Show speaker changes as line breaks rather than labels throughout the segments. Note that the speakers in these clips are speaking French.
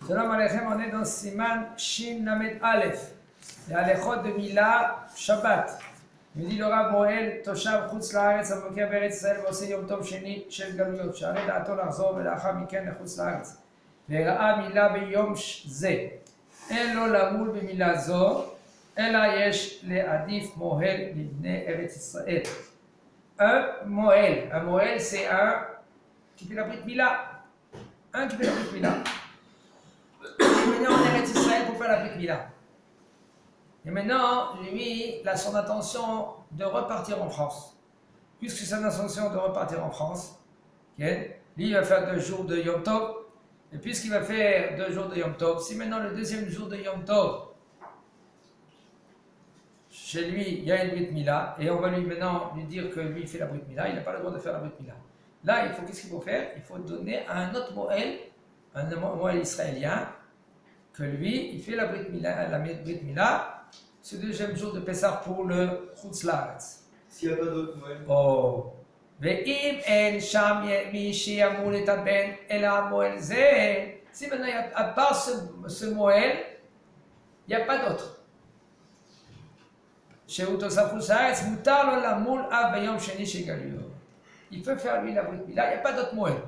Shalom Aleichem, on est dans Siman Shin Lamed Aleph. Et Alechot de Mila Shabbat. Il dit le Rav Moel, Toshav Chutz Laaretz, המבקר בארץ ישראל ועושה יום טוב שני של גלויות, שהרי דעתו לחזור ולאחר מכן לחוץ לארץ. וראה מילה ביום זה. אין לו למול במילה זו, אלא יש להעדיף מוהל לבני ארץ ישראל. Un Moël, c'est un qui fait la Brit Mila. Un qui fait la Brit Mila. Il est en Eretz Israël pour faire la Brit Mila. Et maintenant, lui, il a son intention de repartir en France. Puisque c'est son intention de repartir en France, okay, lui, il va faire 2 jours de Yom Tov. Et puisqu'il va faire 2 jours de Yom Tov, si maintenant le deuxième jour de Yom Tov, chez lui, il y a une Brit Mila, et on va lui maintenant lui dire que lui, il fait la Brit Mila, il n'a pas le droit de faire la Brit Mila. Là, qu'est-ce qu'il faut faire? Il faut donner à un autre Moël, un Moël israélien, que lui, il fait la Brit Mila, ce deuxième jour de Pessah pour le Chutz Laaretz.
S'il n'y a pas d'autre Moël.
Oh. ואם אין שם מי שימול את הבן אלא המועל זה, si maintenant, à part ce Moël, il n'y a pas d'autre. שהוא תוסף חוץ לארץ, מותר לו למול אב ביום שני של גלויות. Il peut faire lui la Brit Mila, il n'y a pas d'autre Moël.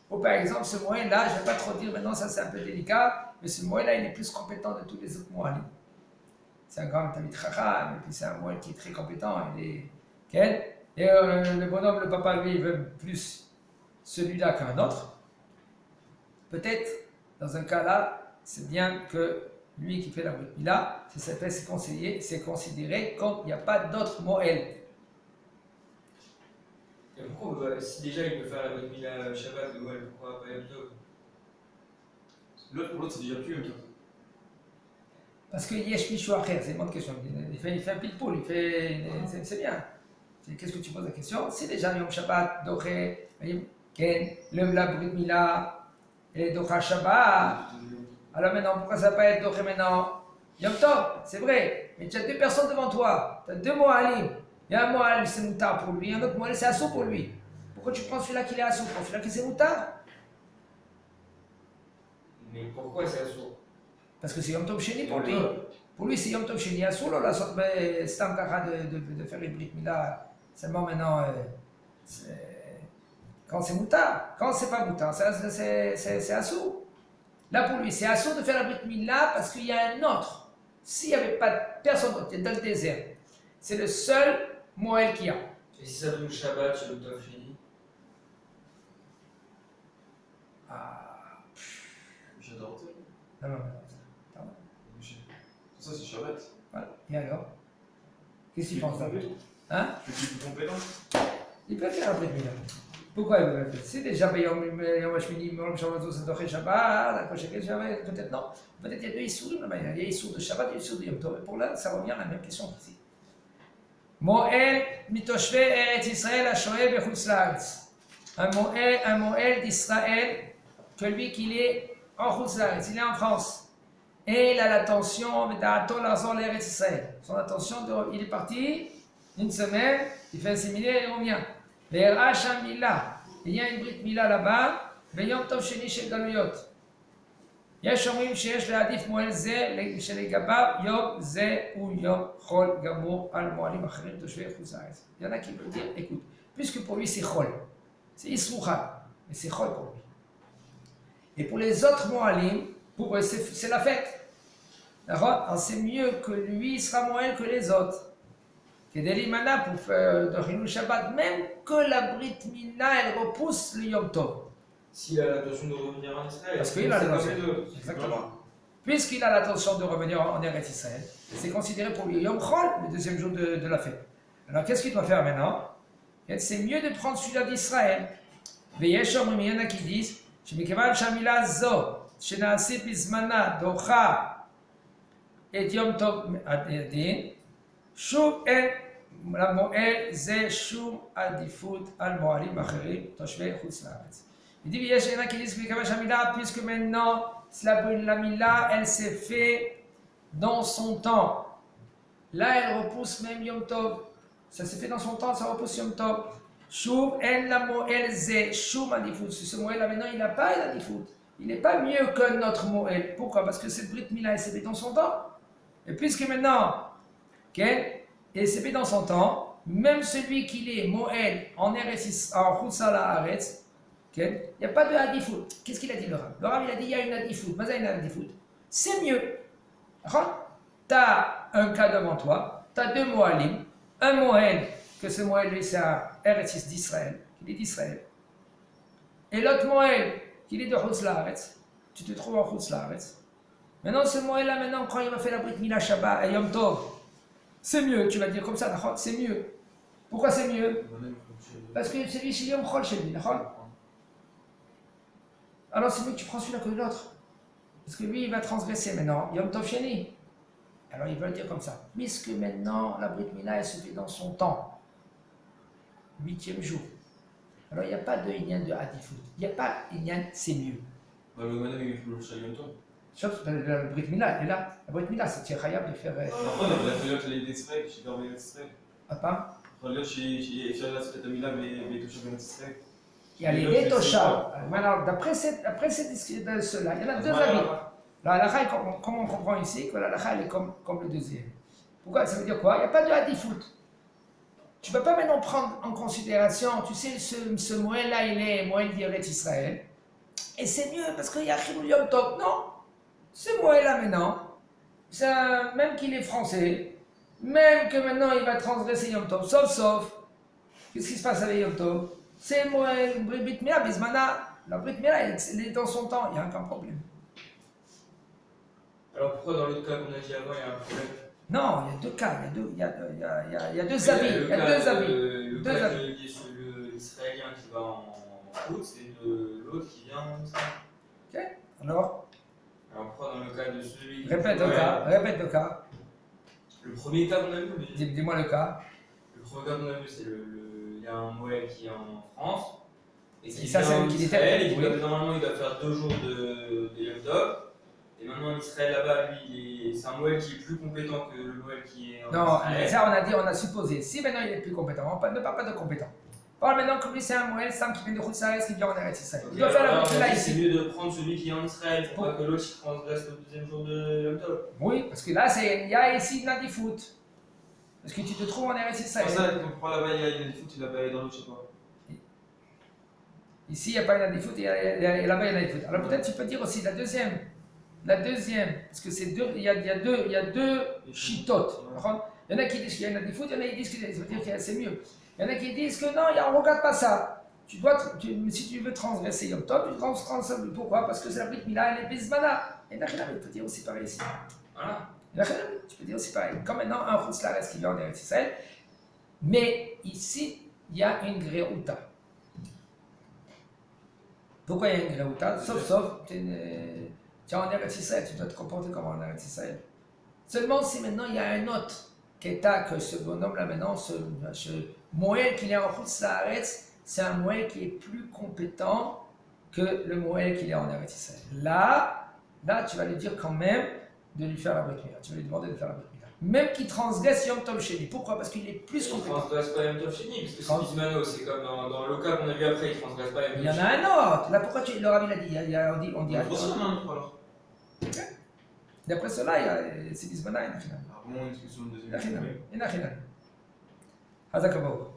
Ou par exemple, ce Moël-là, je ne vais pas trop dire maintenant, ça c'est un peu délicat, mais ce Moël-là, il est plus compétent de tous les autres Moëlim. C'est un grand Tamid Chacham, et puis c'est un Moël qui est très compétent, il est... Okay? Et le bonhomme, le papa, lui, il veut plus celui-là qu'un autre. Peut-être, dans un cas-là, c'est bien que lui qui fait la Brit Mila, c'est considéré comme il n'y a pas d'autre Moël.
Et pourquoi, si déjà il peut faire la Brit Mila Shabbat, Moël, pourquoi pas Yom Tov?
L'autre pour l'autre, c'est déjà plus Yom Tov.
Parce que Yesh Michou Acher, c'est une bonne question. Il fait un pile-poule, c'est bien. Qu'est-ce que tu poses la question? C'est déjà Yom Shabbat, Doché, la Brit Mila et Docha Shabbat. Alors maintenant, pourquoi ça ne va pas être Doché maintenant? Yom Tov, c'est vrai, mais tu as 2 personnes devant toi, tu as 2 Moalim. Il y a un Moal, c'est Moutar pour lui, un autre Moal, c'est Assou pour lui. Pourquoi tu prends celui-là qui est Assou? Prends celui-là qui c'est Moutar?
Mais pourquoi c'est Assou?
Parce que c'est Yom Tov Sheni pour lui. Pour lui, c'est Yom Tov Sheni Assou, là, c'est un cas de faire une Brit Mila. Seulement maintenant, quand c'est Moutar, quand c'est pas Moutar, c'est Assou. Là pour lui, c'est Assou de faire la Brit Mila parce qu'il y a un autre. S'il n'y avait pas personne d'autre, dans le désert, c'est le seul Moël qu'il y a.
Et si ça tombe Shabbat, chez Yom Tov Sheni?
J'adore ça.
Non.
Ça, c'est Shabbat.
Voilà. Et alors? Qu'est-ce qu'il pense là? Hein?
Je suis plus compétent.
Il peut faire la Brit Mila. Pourquoi il veut le faire? C'est déjà Yom Hashmini, Yom Shabbat, c'est Doché Shabbat, peut-être non. Peut-être il y a 2 Issourim là-bas. Il y a Issou de Shabbat et Issou de Yom Tov. Pour là, ça revient à la même question qu'ici. Moël mitoshve Eretz Israël ashoé bechutz laaretz. Un Moël d'Israël, que lui qu'il est en chutz laaretz, il est en France. Et il a l'attention, son attention, il est parti une semaine, il fait un séminaire et il revient. Il y a une Brit Mila là-bas, ביום טוב שני של גלויות. יש אומרים שיש להעדיף מועל זה שלגביו יום זה הוא יום חול גמור על מועלים אחרים תושבי חוץ לארץ. Il y en a qui peuvent dire, écoute, puisque pour lui c'est חול, c'est Isrouchal, mais c'est חול pour lui. Et pour les autres moalim, pour eux c'est la fête. Alors c'est mieux que lui sera moël que les autres. Kedelimana pour faire de Hilul Shabbat, même que la Brit Mila elle repousse le Yom Tov.
S'il a l'intention de revenir en Israël.
Parce qu'il a l'intention.
Exactement.
Puisqu'il a l'intention de revenir en Eretz Israël, c'est considéré pour lui Yom Chol, le deuxième jour de la fête. Alors qu'est-ce qu'il doit faire maintenant? C'est mieux de prendre celui-là d'Israël. Mais il y en a qui disent, שמכיוון שהמילה הזו שנעשית בזמנה דוחה את יום טוב הדין, שוב אין למועל זה שום עדיפות על מועלים אחרים תושבי חוץ לארץ. Il dit, il y en a qui disent, puisque maintenant la Mila, elle s'est fait dans son temps. Là, elle repousse même Yom Tov. Ça s'est fait dans son temps, ça repousse Yom Tov. Shuv en la moel ze, shum adifut. Ce moel là maintenant, il n'a pas d'adifut. il n'est pas mieux que notre Moël. Pourquoi? Parce que cette Brit Mila, elle s'est faite dans son temps. Et puisque maintenant, elle s'est faite dans son temps, même celui qui est Moël en Eretz, en Choutzala Haaretz, il n'y a pas de Hadifout. Qu'est-ce qu'il a dit le Rav? Le Rav, il a dit il y a une Hadifout. Mais il y a une Hadifout. C'est mieux. Tu as un cas devant toi, tu as deux Moalim, un Moël, que ce Moël, lui, c'est un Eretz d'Israël, qui est d'Israël, et l'autre Moël, qui est de Choutzala Haaretz, tu te trouves en Choutzala Haaretz. Maintenant, ce Moël-là, maintenant, quand il va faire la Brit Mila Shabbat et Yom Tov, c'est mieux, tu vas dire comme ça, c'est mieux. Pourquoi c'est mieux? Parce que c'est lui, c'est Yom Chol chez lui, alors c'est mieux que tu prends celui-là que l'autre. Parce que lui, il va transgresser maintenant, Yom Tov chez lui. Alors il va le dire comme ça. Puisque maintenant, la Brit Mila, elle se fait dans son temps, 8e jour. Alors il n'y a pas de Inyan de Hadifout. Il n'y a pas Inyan, c'est mieux.
Bah, le madame, il faut le chalet en toi.
Sauf la Brit Mila, elle est là. La Brit Mila, c'est khayab de faire.
נכון, אבל יכול להיות שלידי ישראל, שגר בארץ ישראל.
Apa?
יכול להיות שאפשר לעשות את המילה בתושב ארץ ישראל.
Il y a les Detosha. Maintenant, d'après cela, il y en a deux avis. La halakha, comme on comprend ici, que la halakha, elle est comme le deuxième. Pourquoi? Ça veut dire quoi? Il n'y a pas de hadifout. Tu ne peux pas maintenant prendre en considération, tu sais, ce Moël-là, il est Moël d'Eretz Israël. Et c'est mieux parce qu'il y a Chilul Yom Tov. Non, ce Moël-là maintenant, même qu'il est français, même que maintenant il va transgresser Yom Tov, sauf, qu'est-ce qui se passe avec Yom Tov? C'est Moël, Brit Mila, Bismana. La Brit Mila, elle est dans son temps, il n'y a aucun problème.
Alors pourquoi dans l'autre cas qu'on a dit avant, il y a un problème?
Non, il y a deux cas, il y a deux avis. Il y a deux avis.
Le cas qui est sur l'Israélien qui va en route, c'est de l'autre qui vient en Israël.
Ok, alors,
pourquoi dans le cas de celui qui...
répète le cas.
Le premier cas qu'on a vu,
Dis-moi le cas.
Le premier cas qu'on a vu, c'est il y a un Moël qui est en France et qui
ça,
vient
c'est
en
qui
Israël
était.
et qui normalement il doit faire 2 jours de Yom Tov. Et maintenant en Israël là-bas, lui, c'est un Moël qui est plus compétent que le Moël qui est en
Non,
Israël.
ça on a supposé. Si maintenant il est plus compétent, on ne parle pas de compétent. Parle maintenant que lui c'est un Moël Sam qui vient de Choutzala qui vient en Eretz Israël. Il doit faire la Brit Mila
C'est
ici.
mieux de prendre celui qui est en Israël pour pas que l'autre il transgresse le deuxième jour de Yom Tov.
Oui, parce que là il y a ici de l'hadifout. Parce que tu te trouves en Eretz
Pour
Israël.
ça, on prend là-bas, il y a une foot, il là-bas dans l'autre, je sais pas.
Ici il n'y a pas de l'hadifout et là-bas il y a de l'hadifout. Alors peut-être tu peux dire aussi la deuxième, parce que c'est deux, il y a deux chitotes. Il y en a qui disent qu'il y a une hadifout, il y en a qui disent que ça veut dire que c'est mieux. Il y en a qui disent que non, on ne regarde pas ça. Si tu veux transgresser Yom Tov, tu transgresses. Pourquoi? Parce que c'est la Brit Mila, elle est Bismana. Et Nachinam, il peut dire aussi pareil ici.
Voilà.
Tu peux dire aussi pareil. Comme maintenant, un Choutzala qui vient en Eretz Israël. Mais ici, il y a une Gréouta. Pourquoi il y a une Gréouta? Sauf, tu es en Eretz Israël, tu dois te comporter comme en Eretz Israël. Seulement si maintenant il y a un autre Kéta que ce bonhomme-là maintenant, ce Moël qu'il est en Choutzala, c'est un Moël qui est plus compétent que le Moël qu'il est en Eretz Israël. Là, tu vas lui dire quand même de lui faire la Brit Mila. Tu vas lui demander de faire la Brit Mila. Même qu'il transgresse Yom Tov Sheni. Pourquoi? Parce qu'il est plus
Il ne
compétent.
transgresse pas Yom Tov Sheni, parce que c'est Bismano, c'est comme dans le cas qu'on a vu après, il ne transgresse pas Yom Tov
Il y en
Sheni.
a un autre. Là, pourquoi le Rav il a dit on dit
Pour ça, on a un autre alors.
D'après cela, c'est Bismana et Nachinam.
Alors, comment on explique sur le deuxième?
Et Nachinam. Hazak Baruch.